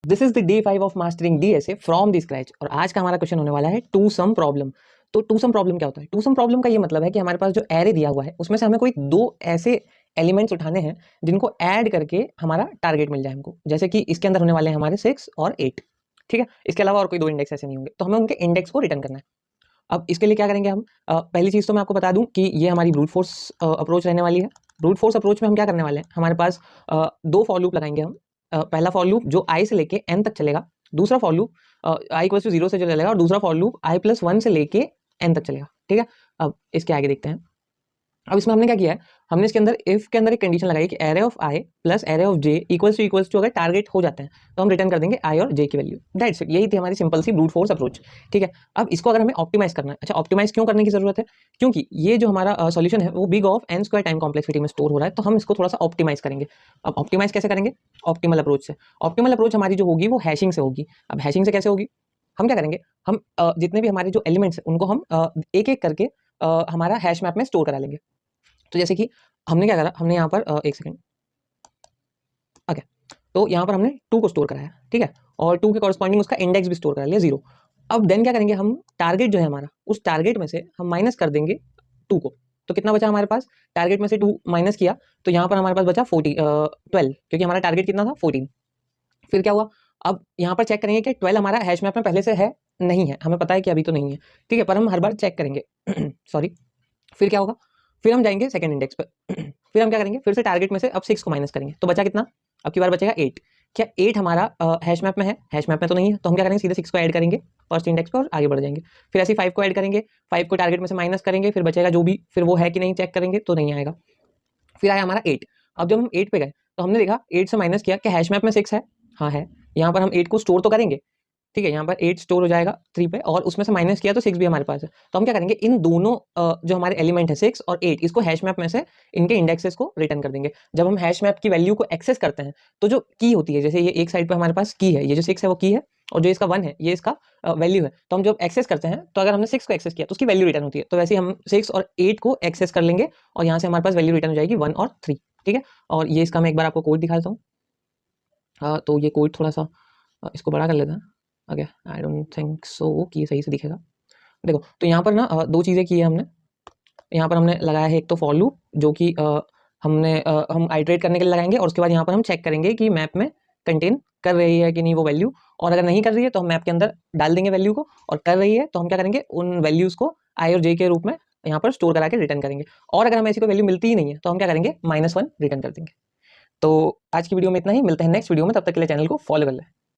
This is the day 5 of mastering DSA from the scratch. और आज का हमारा क्वेश्चन होने वाला है टू सम प्रॉब्लम। तो टू सम प्रॉब्लम क्या होता है? टू सम प्रॉब्लम का ये मतलब है कि हमारे पास जो एरे दिया हुआ है उसमें से हमें कोई दो ऐसे एलिमेंट्स उठाने हैं जिनको ऐड करके हमारा टारगेट मिल जाए हमको। जैसे कि इसके अंदर होने वाले हैं हमारे 6 और 8, ठीक है। इसके अलावा और कोई दो इंडेक्स ऐसे नहीं होंगे, तो हमें उनके इंडेक्स को रिटर्न करना है। अब इसके लिए क्या करेंगे हम? पहली चीज तो मैं आपको बता दूं कि ये हमारी ब्रूट फोर्स अप्रोच रहने वाली है। ब्रूट फोर्स अप्रोच में हम क्या करने वाले हैं, हमारे पास दो फॉर लूप लगाएंगे हम। पहला फॉर लूप जो आई से लेके एन तक चलेगा, दूसरा for loop I equal to 0 से जो चलेगा, और दूसरा फॉर लूप आई प्लस 1 से लेके एन तक चलेगा, ठीक है। अब इसके आगे देखते हैं। अब इसमें हमने क्या किया है, हमने इसके अंदर इफ के अंदर एक कंडीशन लगाई कि array of I plus array of J equals to अगर टारगेट हो जाते हैं तो हम रिटर्न कर देंगे आई और जे की वैल्यू। दैट्स इट, यही थी हमारी सिंपल सी ब्रूट फोर्स अप्रोच, ठीक है। अब इसको अगर हमें ऑप्टिमाइज करना है, अच्छा ऑप्टिमाइज क्यों करने की जरूरत है? क्योंकि ये जो हमारा सॉल्यूशन है वो big of N square time complexity में स्टोर हो रहा है, तो हम इसको थोड़ा सा ऑप्टिमाइज करेंगे। अब ऑप्टिमाइज कैसे करेंगे? ऑप्टिमल अप्रोच से। ऑप्टिमल अप्रोच हमारी जो होगी वो हैशिंग से होगी। अब हैशिंग से कैसे होगी? हम क्या करेंगे, हम जितने भी हमारे जो एलिमेंट्स हैं उनको हम एक एक करके हमारा हैश मैप में स्टोर करा लेंगे। तो जैसे कि हमने क्या करा, हमने यहाँ पर एक सेकंड, ओके, तो यहाँ पर हमने 2 को स्टोर कराया, ठीक है, और 2 के कॉरस्पॉन्डिंग उसका इंडेक्स भी स्टोर करा लिया 0। अब देन क्या करेंगे, हम टारगेट जो है हमारा, उस टारगेट में से हम माइनस कर देंगे 2 को। तो कितना बचा हमारे पास? टारगेट में से 2 माइनस किया तो यहाँ पर हमारे पास बचा 12, क्योंकि हमारा टारगेट कितना था 14। फिर क्या हुआ, अब यहाँ पर चेक करेंगे कि 12 हमारा हैश मैप में पहले से है नहीं है, हमें पता है कि अभी तो नहीं है, ठीक है, पर हम हर बार चेक करेंगे सॉरी। फिर क्या होगा, फिर हम जाएंगे सेकंड इंडेक्स पर फिर हम क्या करेंगे, फिर से टारगेट में से अब 6 को माइनस करेंगे, तो बचा कितना? अब की बार बचेगा 8। क्या 8 हमारा हैश मैप में है? हैश मैप में तो नहीं है, तो हम क्या करेंगे, सीधे 6 को ऐड करेंगे फर्स्ट इंडेक्स पर और आगे बढ़ जाएंगे। फिर ऐसे 5 को ऐड करेंगे, 5 को टारगेट में से माइनस करेंगे, फिर बचेगा जो भी, फिर वो है कि नहीं चेक करेंगे, तो नहीं आएगा। फिर आया हमारा 8। अब जब हम 8 पे गए तो हमने देखा 8 से माइनस किया, क्या हैश मैप में 6 है? हाँ है। यहाँ पर हम 8 को स्टोर तो करेंगे, ठीक है, यहाँ पर 8 स्टोर हो जाएगा 3 पे, और उसमें से माइनस किया तो 6 भी हमारे पास है। तो हम क्या करेंगे, इन दोनों जो हमारे एलिमेंट है 6 और 8, इसको हैश मैप में से इनके इंडेक्सेस को रिटर्न कर देंगे। जब हम हैश मैप की वैल्यू को एक्सेस करते हैं तो जो की होती है, जैसे ये एक साइड पे हमारे पास की है, ये जो 6 है वो की है, और जो इसका 1 है ये इसका वैल्यू है। तो हम जब एक्सेस करते हैं तो अगर हमने 6 को एक्सेस किया तो उसकी वैल्यू रिटर्न होती है, तो वैसे हम 6 और 8 को एक्सेस कर लेंगे और यहाँ से हमारे पास वैल्यू रिटर्न हो जाएगी 1 और 3, ठीक है। और ये इसका मैं एक बार आपको कोड दिखाता हूँ। तो ये कोड थोड़ा सा इसको बड़ा कर लेते हैं। Okay, I don't think so कि ये सही से दिखेगा। देखो, तो यहाँ पर ना दो चीज़ें की है हमने। यहाँ पर हमने लगाया है एक तो फॉर लूप, जो कि हम आइटरेट करने के लिए लगाएंगे, और उसके बाद यहाँ पर हम चेक करेंगे कि मैप में कंटेन कर रही है कि नहीं वो वैल्यू, और अगर नहीं कर रही है तो हम मैप के अंदर डाल देंगे वैल्यू को, और कर रही है तो हम क्या करेंगे, उन वैल्यूज़ को आई और जे के रूप में यहाँ पर स्टोर करा के रिटर्न करेंगे। और अगर हमें ऐसी कोई वैल्यू मिलती ही नहीं है तो हम क्या करेंगे, -1 रिटर्न कर देंगे। तो आज की वीडियो में इतना ही, मिलते हैं नेक्स्ट वीडियो में, तब तक के लिए चैनल को फॉलो कर लें।